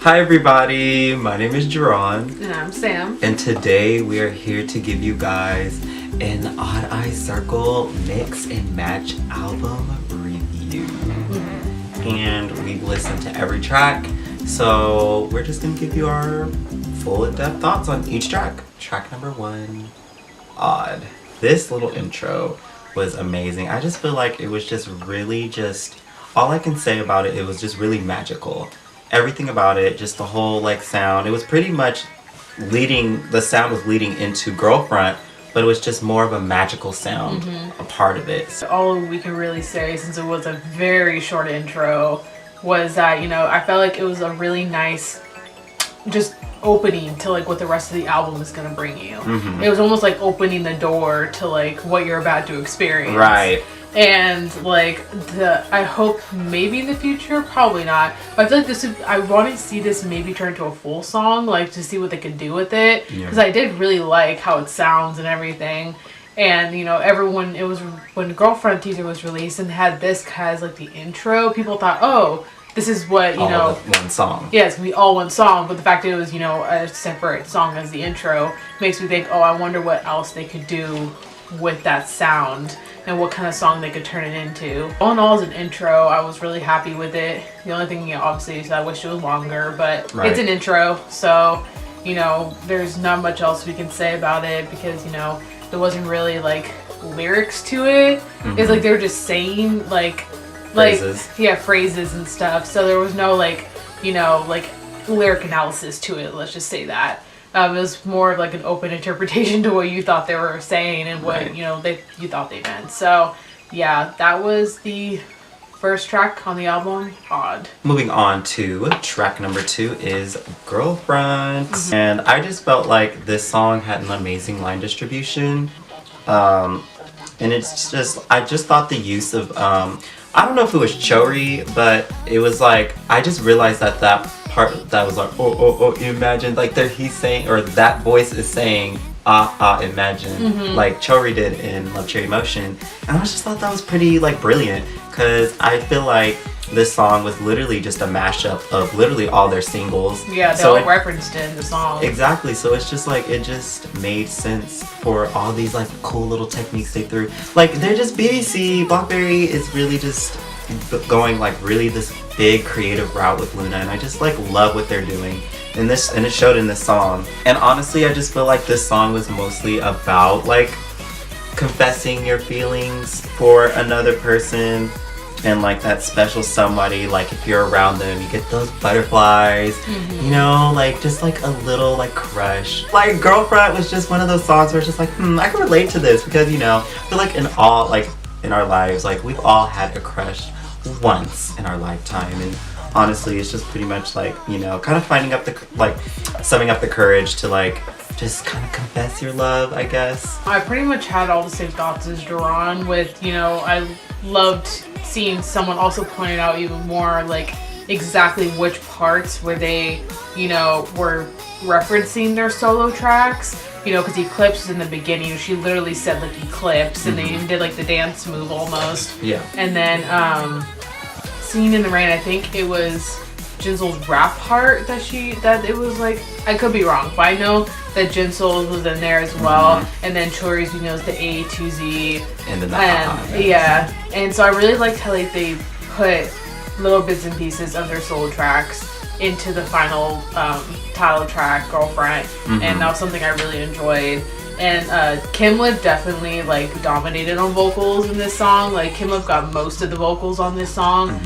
Hi everybody, my name is Jerron. And I'm Sam. And today we are here to give you guys an Odd Eye Circle mix and match album review. And we've listened to every track, so we're just gonna give you our full in-depth thoughts on each track. Track number 1, Odd. This little intro was amazing. I just feel like it was just really all I can say about it, it was just really magical. Everything about it, just the whole like sound, it was pretty much the sound was leading into Girlfriend, but it was just more of a magical sound, a part of it. So all we can really say, since it was a very short intro, was that, you know, I felt like it was a really nice just opening to like what the rest of the album is going to bring you. It was almost like opening the door to like what you're about to experience. Right. And like I hope maybe in the future, probably not, but I feel like I want to see this maybe turn into a full song, like to see what they could do with it, because I did really like how it sounds and everything. And you know, everyone, it was when the Girlfriend teaser was released and had this as like the intro, people thought, oh, this is what, you know, one song. Yeah, it's gonna be all one song, but the fact that it was, you know, a separate song as the intro makes me think, oh, I wonder what else they could do with that sound and what kind of song they could turn it into. All in all, as an intro, I was really happy with it. The only thing, you know, obviously is I wish it was longer, but it's an intro, so, you know, there's not much else we can say about it because, you know, there wasn't really like lyrics to it. It's like they were just saying like phrases and stuff. So there was no like, you know, like lyric analysis to it. Let's just say that. It was more of like an open interpretation to what you thought they were saying and what, you know, you thought they meant. So yeah, that was the first track on the album, Odd. Moving on to track number 2 is Girlfriend. And I just felt like this song had an amazing line distribution. And it's just, I just thought the use of, I don't know if it was Chori, but it was like, I just realized that part that was like, oh, imagine, like he's saying, or that voice is saying, imagine, like Chori did in Love Cherry Motion. And I just thought that was pretty like brilliant, because I feel like this song was literally just a mashup of literally all their singles. Yeah, they all referenced it in the song. Exactly, so it's just like, it just made sense for all these like cool little techniques they threw. Like, they're just BBC, Blackberry is really just going like really this big creative route with Luna, and I just like love what they're doing. And it showed in this song. And honestly, I just feel like this song was mostly about like confessing your feelings for another person. And like that special somebody, like if you're around them, you get those butterflies, you know, like just like a little like crush. Like Girlfriend was just one of those songs where it's just like, I can relate to this, because, you know, I feel like in our lives, like we've all had a crush once in our lifetime. And honestly, it's just pretty much like, you know, kind of summing up the courage to like just kind of confess your love, I guess. I pretty much had all the same thoughts as Duran with, you know, I loved seeing someone also point out even more like exactly which parts where they, you know, were referencing their solo tracks, you know, because Eclipse was in the beginning. She literally said like Eclipse, and they even did like the dance move almost. Yeah. And then Singing in the Rain, I think it was Jinsoul's rap part that it was like, I could be wrong, but I know that Jinsoul's was in there as well, and then Chori's, you know, is the A to Z, and then yeah, and so I really liked how like they put little bits and pieces of their solo tracks into the final title track, Girlfriend, and that was something I really enjoyed. And Kim Lip definitely like dominated on vocals in this song. Like Kim Lip got most of the vocals on this song.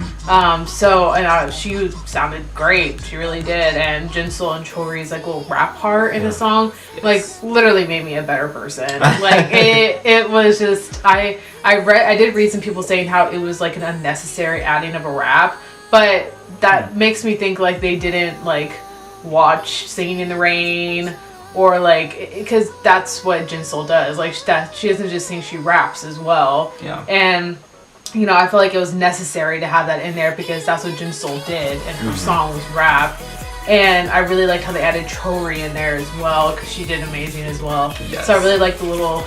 She sounded great. She really did. And Jinsoul and Chori's like little rap part in the song, like literally made me a better person. Like it was just, I did read some people saying how it was like an unnecessary adding of a rap, but that makes me think like they didn't like watch Singing in the Rain, or like, because that's what Jinsoul does. Like she doesn't just sing, she raps as well. Yeah. And you know, I feel like it was necessary to have that in there because that's what Jinsoul did, and her song was rap. And I really liked how they added Chori in there as well, because she did amazing as well. Yes. So I really liked the little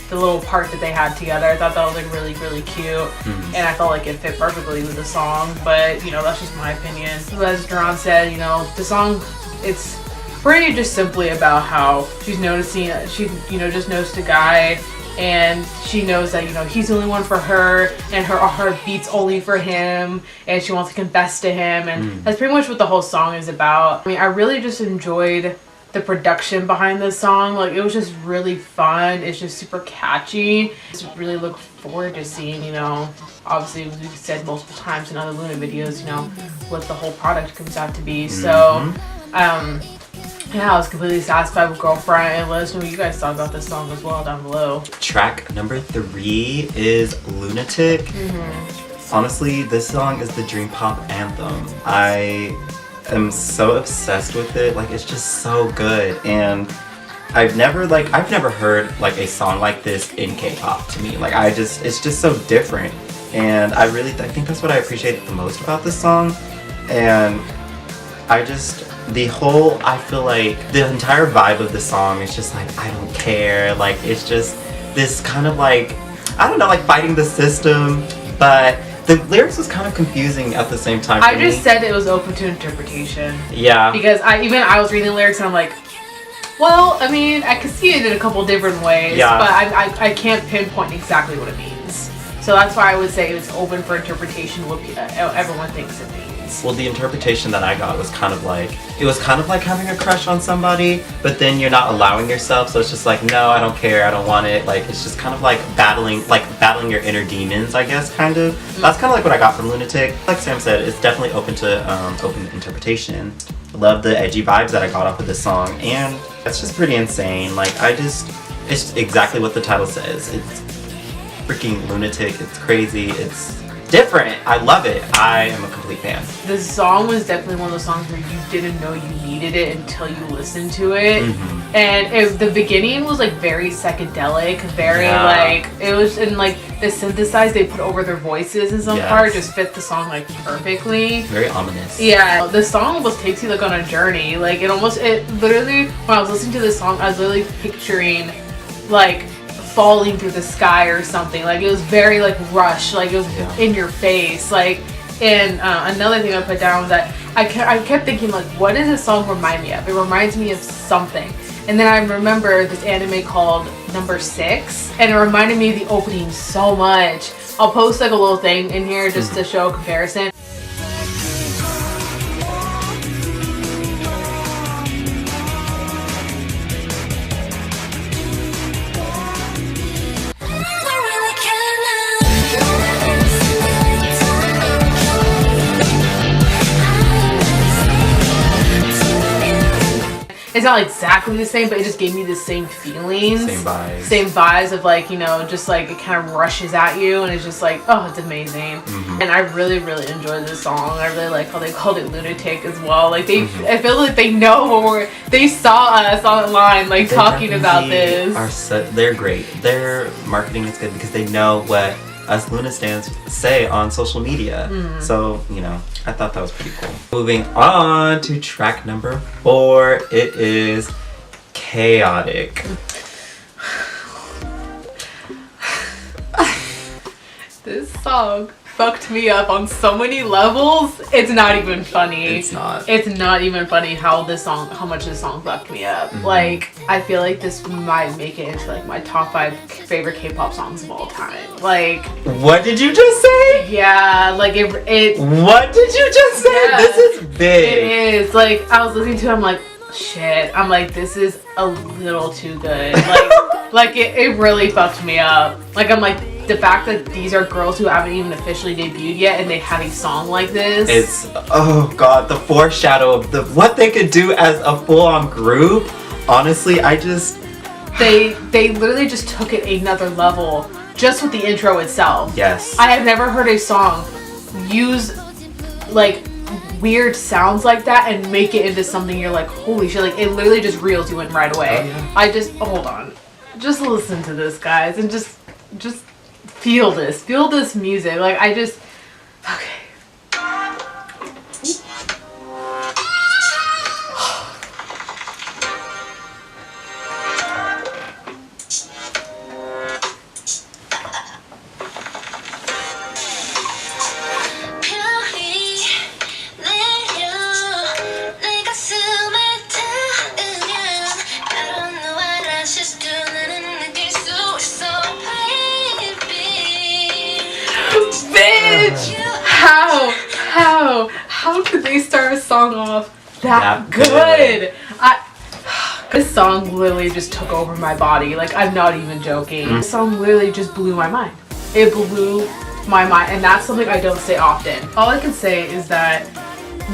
the little part that they had together. I thought that was like really, really cute, and I felt like it fit perfectly with the song. But you know, that's just my opinion. As Duran said, you know, the song, it's pretty just simply about how she's noticing, she, you know, just noticed a guy, and she knows that, you know, he's the only one for her, and her heart beats only for him, and she wants to confess to him, and that's pretty much what the whole song is about. I mean, I really just enjoyed the production behind this song. Like, it was just really fun. It's just super catchy. Just really look forward to seeing, you know, obviously we've said multiple times in other Luna videos, you know, what the whole product comes out to be. So yeah, I was completely satisfied with Girlfriend, and let us know what you guys thought about this song as well down below. Track number 3 is Lunatic. Honestly, this song is the dream pop anthem. I am so obsessed with it. Like, it's just so good, and I've never heard like a song like this in K-pop. To me, like, it's just so different, and I think that's what I appreciate the most about this song. And I feel like the entire vibe of the song is just like, I don't care. Like, it's just this kind of like, I don't know, like fighting the system, but the lyrics was kind of confusing at the same time. I just said it was open to interpretation. Yeah. Because I was reading the lyrics and I'm like, well, I mean, I could see it in a couple different ways, yeah, but I can't pinpoint exactly what it means. So that's why I would say it's open for interpretation, what everyone thinks it means. Well, the interpretation that I got was kind of like, it was kind of like having a crush on somebody, but then you're not allowing yourself, so it's just like, no, I don't care, I don't want it. Like, it's just kind of like battling your inner demons, I guess, kind of. That's kind of like what I got from Lunatic. Like Sam said, it's definitely open to open interpretation. I love the edgy vibes that I got off of this song, and it's just pretty insane. Like, it's exactly what the title says. It's freaking lunatic, it's crazy, it's different. I love it. I am a complete fan. This song was definitely one of those songs where you didn't know you needed it until you listened to it. And the beginning was like very psychedelic, very like, it was, and like the synthesized they put over their voices in some part just fit the song like perfectly. Very ominous. Yeah, the song almost takes you like on a journey. Like, it literally, when I was listening to this song, I was literally picturing like falling through the sky or something. Like, it was very like Rush, like it was in your face. Like, and another thing I put down was that I kept thinking, like, what does this song remind me of? It reminds me of something. And then I remember this anime called Number 6, and it reminded me of the opening so much. I'll post like a little thing in here just to show a comparison. It's not exactly the same, but it just gave me the same feelings. Same vibes. Same vibes of like, you know, just like it kind of rushes at you, and it's just like, oh, it's amazing. And I really, really enjoyed this song. I really like how they called it Lunatic as well. Like, I feel like they know they saw us online like talking about this. They're great. Their marketing is good because they know what us Luna stans say on social media. So, you know, I thought that was pretty cool. Moving on to track number 4, it is Chaotic. This song fucked me up on so many levels. It's not even funny. It's not. It's not even funny how much this song fucked me up. Like, I feel like this might make it into like my top 5 favorite K-pop songs of all time. Like, what did you just say? Yeah, like it what did you just say? Yeah, this is big. It is. Like, I was listening to it, I'm like, shit. I'm like, this is a little too good. Like, it really fucked me up. Like, I'm like, the fact that these are girls who haven't even officially debuted yet and they have a song like this. It's, oh god, the foreshadow of what they could do as a full-on group. Honestly, They literally just took it another level just with the intro itself. Yes. I have never heard a song use like weird sounds like that and make it into something you're like, holy shit, like it literally just reels you in right away. Hold on. Just listen to this, guys, and just feel this music. Like, okay. first song off that good. This song literally just took over my body. Like, I'm not even joking. This song literally just blew my mind. It blew my mind, and that's something I don't say often. All I can say is that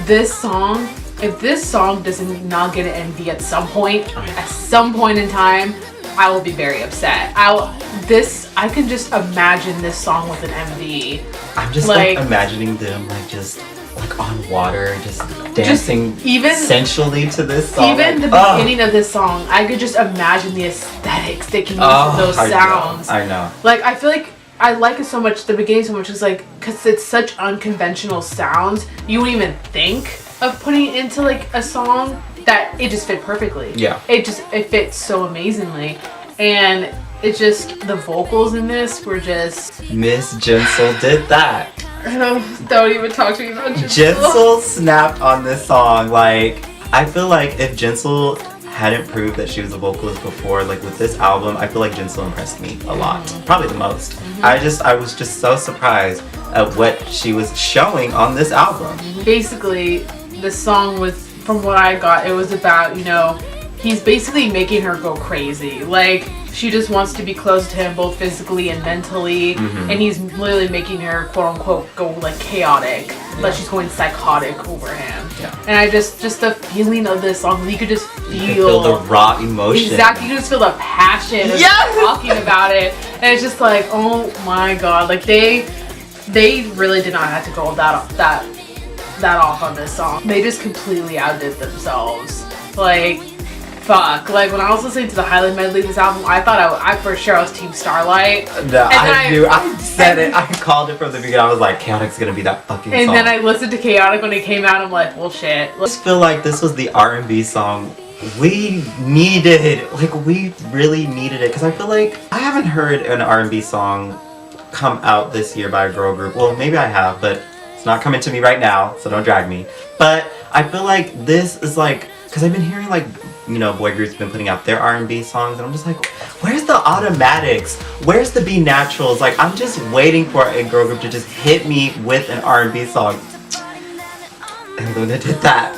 this song, if this song does not get an MV at some point in time, I will be very upset. I can just imagine this song with an MV. I'm just like imagining them like on water, just dancing sensually to this song. Even the beginning of this song, I could just imagine the aesthetics they can use in those sounds. I know. Like, I feel like I like it so much, the beginning so much, is like, because it's such unconventional sounds, you wouldn't even think of putting it into like a song, that it just fit perfectly. Yeah. It fits so amazingly. And it just, the vocals in this were just... Miss Jinsel did that. Don't even talk to me about Jinsel. Jinsel snapped on this song. Like, I feel like if Jinsel hadn't proved that she was a vocalist before, like with this album, I feel like Jinsel impressed me a lot. Probably the most. I was just so surprised at what she was showing on this album. Basically, the song was, from what I got, it was about, you know, he's basically making her go crazy. Like, she just wants to be close to him both physically and mentally, and he's literally making her, quote unquote, go like chaotic. Like, she's going psychotic over him. And I just the feeling of this song, you could just feel the raw emotion. Exactly, you just feel the passion of talking about it. And it's just like, oh my god, like they really did not have to go that off on this song. They just completely outdid themselves. Like, fuck. Like, when I was listening to the highlight medley of this album, I thought I for sure I was Team Starlight. No, I knew. I said it. I called it from the beginning. I was like, Chaotic's gonna be that fucking song. And then I listened to Chaotic when it came out. I'm like, well, shit. I just feel like this was the R&B song we needed. Like, we really needed it. Because I feel like I haven't heard an R&B song come out this year by a girl group. Well, maybe I have, but it's not coming to me right now, so don't drag me. But I feel like this is like, because I've been hearing like, you know, boy groups have been putting out their R&B songs, and I'm just like, where's the automatics? Where's the Be Naturals? Like, I'm just waiting for a girl group to just hit me with an R&B song. And Luna did that.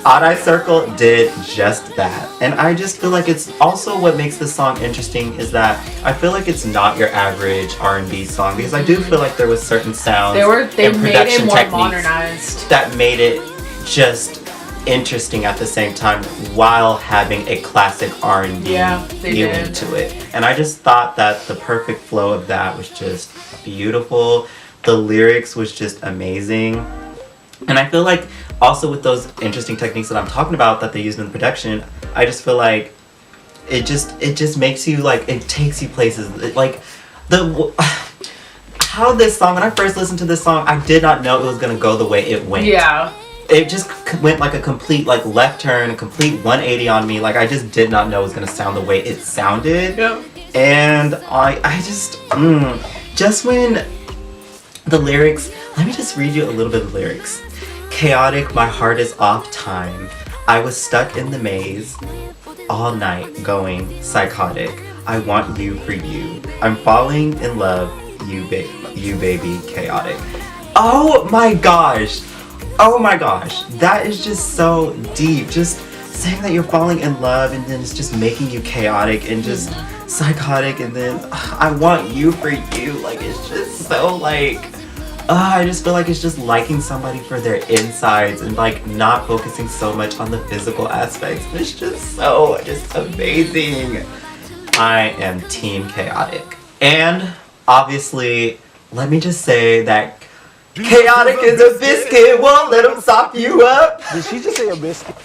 Odd Eye Circle did just that. And I just feel like it's also what makes this song interesting is that I feel like it's not your average R&B song, because I do feel like there was certain sounds they and made production it more techniques modernized that made it just interesting at the same time while having a classic R&B feeling to it. And I just thought that the perfect flow of that was just beautiful. The lyrics was just amazing. And I feel like also with those interesting techniques that I'm talking about that they used in the production, I just feel like it just makes you, like, it takes you places. Like, how this song, when I first listened to this song, I did not know it was gonna go the way it went. Yeah. It just went like a complete, like, left turn, a complete 180 on me. Like, I just did not know it was gonna sound the way it sounded. Yep. And I just when the lyrics, let me just read you a little bit of the lyrics. Chaotic, my heart is off time. I was stuck in the maze all night going psychotic. I want you for you. I'm falling in love, you baby, chaotic. Oh my gosh. Oh my gosh. That is just so deep. Just saying that you're falling in love and then it's just making you chaotic and just psychotic, and then I want you for you. Like, it's just so like, I just feel like it's just liking somebody for their insides and like not focusing so much on the physical aspects. It's just amazing. I am Team Chaotic. And obviously, let me just say that Chaotic is a biscuit, won't let him sop you up. Did she just say a biscuit?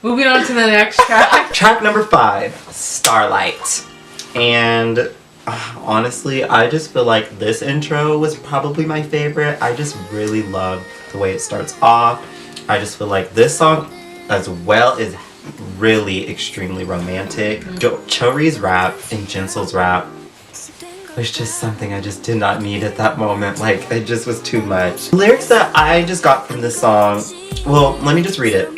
Moving on to the next track. Track number 5, Starlight. And honestly, I just feel like this intro was probably my favorite. I just really love the way it starts off. I just feel like this song as well is really extremely romantic. Chori's rap and Jinsel's rap was just something I just did not need at that moment. Like, it just was too much. The lyrics that I just got from this song, well, let me just read it.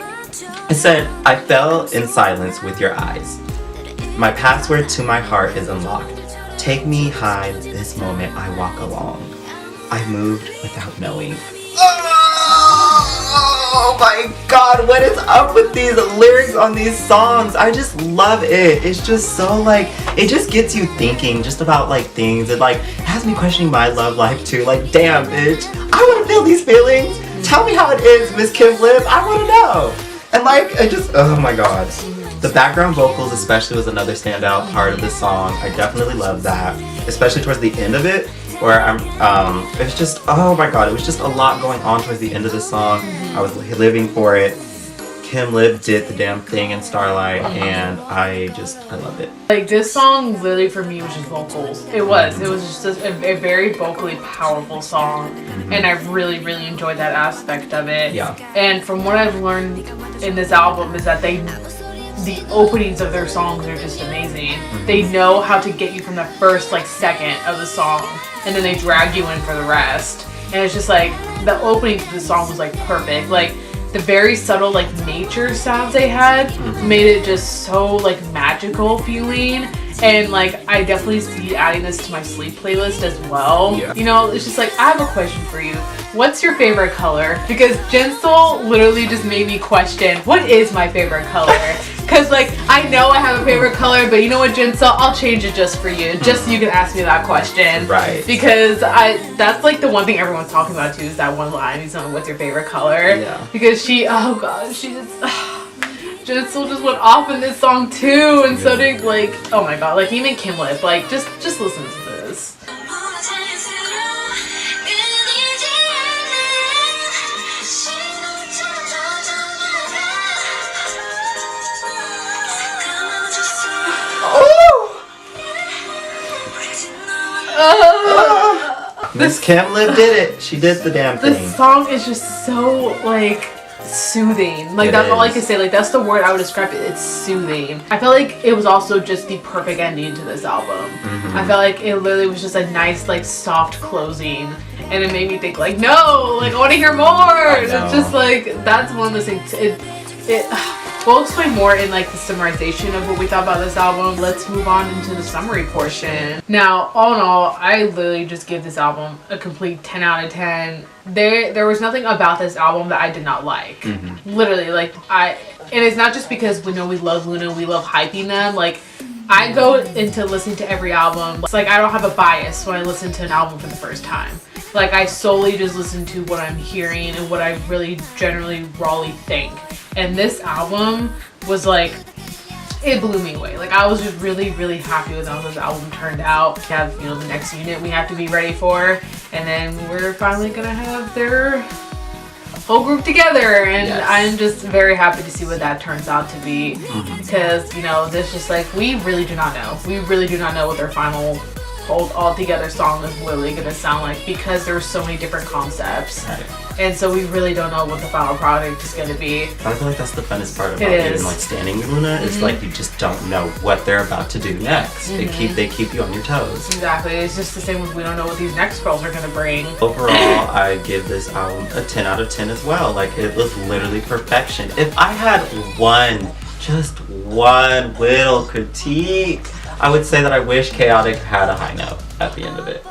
It said, I fell in silence with your eyes. My password to my heart is unlocked. Take me high this moment I walk along. I moved without knowing. Oh my god, what is up with these lyrics on these songs? I just love it. It's just so like, it just gets you thinking just about like things. It like has me questioning my love life too. Like, damn bitch, I want to feel these feelings. Tell me how it is, Miss Kim Lip. I want to know. And like, I just, oh my god. The background vocals especially was another standout part of this song. I definitely love that. Especially towards the end of it, where it was just, oh my god, it was just a lot going on towards the end of the song. I was living for it. Kim Lip did the damn thing in Starlight, and I loved it. Like, this song literally for me was just vocals. It was just a very vocally powerful song, and I really, really enjoyed that aspect of it. Yeah. And from what I've learned in this album is that the openings of their songs are just amazing. They know how to get you from the first like second of the song, and then they drag you in for the rest. And it's just like, the opening to the song was like perfect. Like, the very subtle like nature sounds they had made it just so like magical feeling. And like, I definitely see adding this to my sleep playlist as well. Yeah. You know, it's just like, I have a question for you. What's your favorite color? Because Jinsol literally just made me question, what is my favorite color? Because like, I know I have a favorite color, but you know what, Jinsol? I'll change it just for you. Just so you can ask me that question. Right. Because that's like the one thing everyone's talking about too, is that one line, he's on what's your favorite color? Yeah. Because she, oh god, she just... Jinsol just went off in this song too, and so did like, oh my god, like even Kim Lip, like just listen to this. Miss Kim Lip did it. She did the damn thing. This song is just so like soothing. Like, that's all I can say. Like, that's the word I would describe it. It's soothing. I felt like it was also just the perfect ending to this album. I felt like it literally was just a nice, like, soft closing. And it made me think, like, no! Like, I want to hear more! It's just, like, that's one of those things. We'll explain more in, like, the summarization of what we thought about this album. Let's move on into the summary portion. Now, all in all, I literally just give this album a complete 10 out of 10. There was nothing about this album that I did not like. Literally, like, and it's not just because we know we love Luna, we love hyping them. Like, I go into listening to every album. It's like I don't have a bias when I listen to an album for the first time. Like, I solely just listen to what I'm hearing and what I really generally rawly think. And this album was like, it blew me away. Like, I was just really, really happy with how this album turned out. We have, you know, the next unit we have to be ready for. And then we're finally gonna have their whole group together. And I'm just very happy to see what that turns out to be. Because, you know, this just like, we really do not know. We really do not know what their final all together song is really gonna sound like, because there's so many different concepts. And so we really don't know what the final product is going to be. I feel like that's the funnest part about even like standing Luna. It's like you just don't know what they're about to do next. They keep you on your toes. Exactly. It's just the same with we don't know what these next girls are going to bring. Overall, I give this album a 10 out of 10 as well. Like, it was literally perfection. If I had just one little critique, I would say that I wish Chaotic had a high note at the end of it.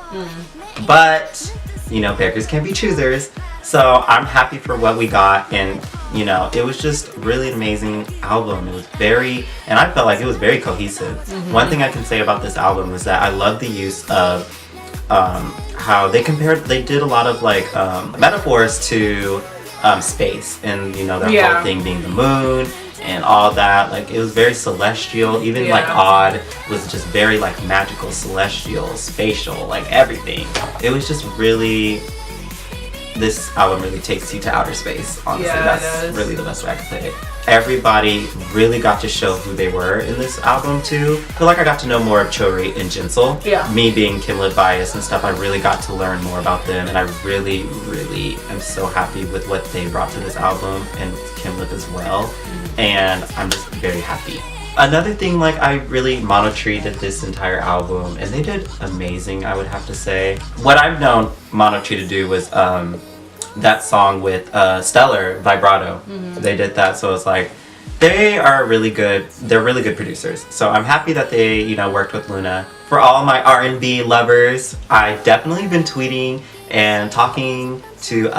But, you know, pickers can be choosers. So I'm happy for what we got, and you know, it was just really an amazing album. It was and I felt like it was very cohesive. One thing I can say about this album was that I love the use of how they did a lot of like metaphors to space, and you know, that whole thing being the moon and all that. Like, it was very celestial. Even like Odd was just very like magical, celestial, spatial, like everything. It was just really, this album really takes you to outer space, honestly. That's really the best way I could put it. Everybody really got to show who they were in this album too. I feel like I got to know more of Chori and Jinsol. Me being Kim Lip bias and stuff, I really got to learn more about them, and I really, really am so happy with what they brought to this album, and Kim Lip as well. And I'm just very happy. Another thing, like, I really mono-treated this entire album, and they did amazing, I would have to say. What I've known Mono-Tree to do was that song with Stellar, Vibrato. They did that, so it's like, they are really good. They're really good producers. So I'm happy that they, you know, worked with Luna. For all my R&B lovers, I've definitely been tweeting and talking to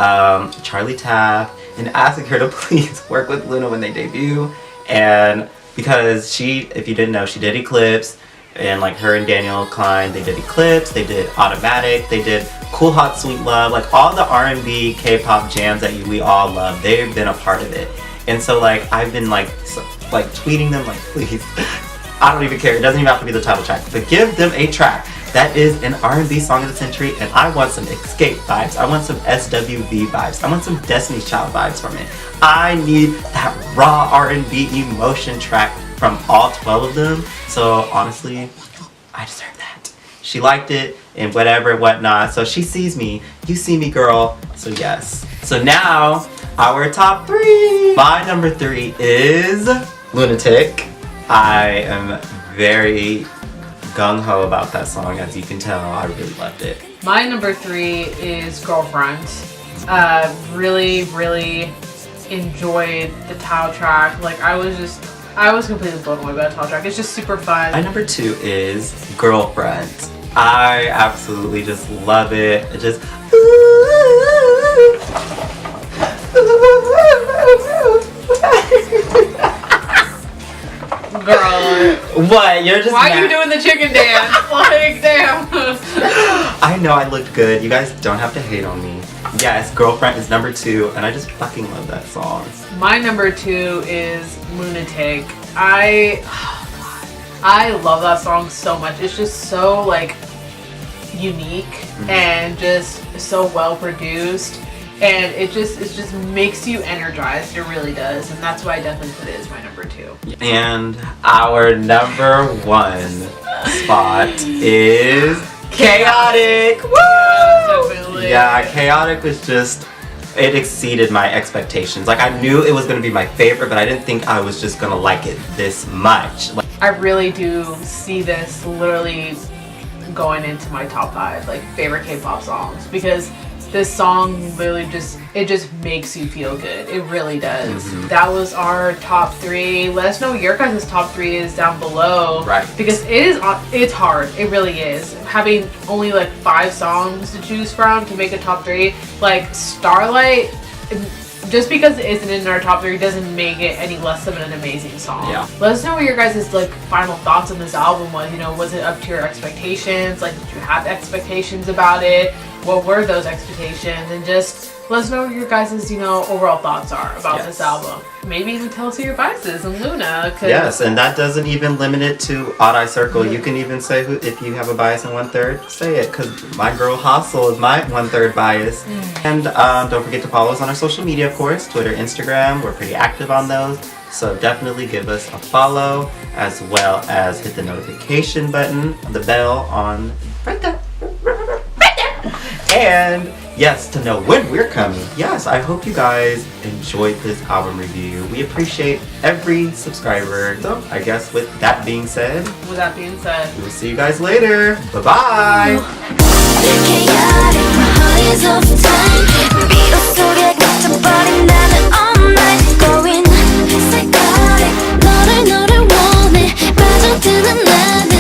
Charlie Taff and asking her to please work with Luna when they debut. And because she, if you didn't know, she did Eclipse, and like her and Daniel Klein, they did Eclipse, they did Automatic, they did Cool Hot Sweet Love, like all the R&B K-pop jams that we all love, they've been a part of it. And so like I've been like tweeting them like, please, I don't even care, it doesn't even have to be the title track, but give them a track that is an R&B song of the century, and I want some Escape vibes, I want some SWV vibes, I want some Destiny's Child vibes from it. I need that raw R&B emotion track from all 12 of them. So honestly, I deserve that. She liked it and whatever, whatnot. So she sees me, you see me, girl. So yes. So now our top 3. My number 3 is Lunatic. I am very gung-ho about that song, as you can tell. I really loved it. My number 3 is Girlfriend. Really enjoyed the title track. Like I was completely blown away by the title track. It's just super fun. My number 2 is Girlfriend. I absolutely just love it. It just Girl. What? You're just Why are you doing the chicken dance? Like, damn. I know I looked good. You guys don't have to hate on me. Yes, Girlfriend is number 2, and I just fucking love that song. My number 2 is Lunatic. I love that song so much. It's just so like unique and just so well produced, and it just makes you energized. It really does, and that's why I definitely put it as my number 2. And our number 1 spot is Chaotic. Woo! Yes, definitely. Yeah, Chaotic was just, it exceeded my expectations. Like I knew it was gonna be my favorite, but I didn't think I was just gonna like it this much. Like, I really do see this literally going into my top 5 like favorite K-pop songs, because this song literally just makes you feel good. It really does. That was our top 3. Let us know what your guys' top 3 is down below. Right. Because it's hard. It really is. Having only like 5 songs to choose from to make a top 3, like Starlight, just because it isn't in our top 3 doesn't make it any less of an amazing song. Yeah. Let us know what your guys' like final thoughts on this album was. You know, was it up to your expectations? Like, did you have expectations about it? What were those expectations? And just let us know what your guys' overall thoughts are about this album. Maybe even tell us who your bias is in Luna. yes, and that doesn't even limit it to Odd Eye Circle. You can even say if you have a bias in 1/3, say it, because my girl Hostel is my 1/3 bias. And don't forget to follow us on our social media, of course, Twitter, Instagram. We're pretty active on those. So definitely give us a follow, as well as hit the notification button, the bell on right there. And yes, to know when we're coming. Yes, I hope you guys enjoyed this album review. We appreciate every subscriber. So I guess with that being said, we'll see you guys later. Bye-bye. 너를 원해 빠져드는 나는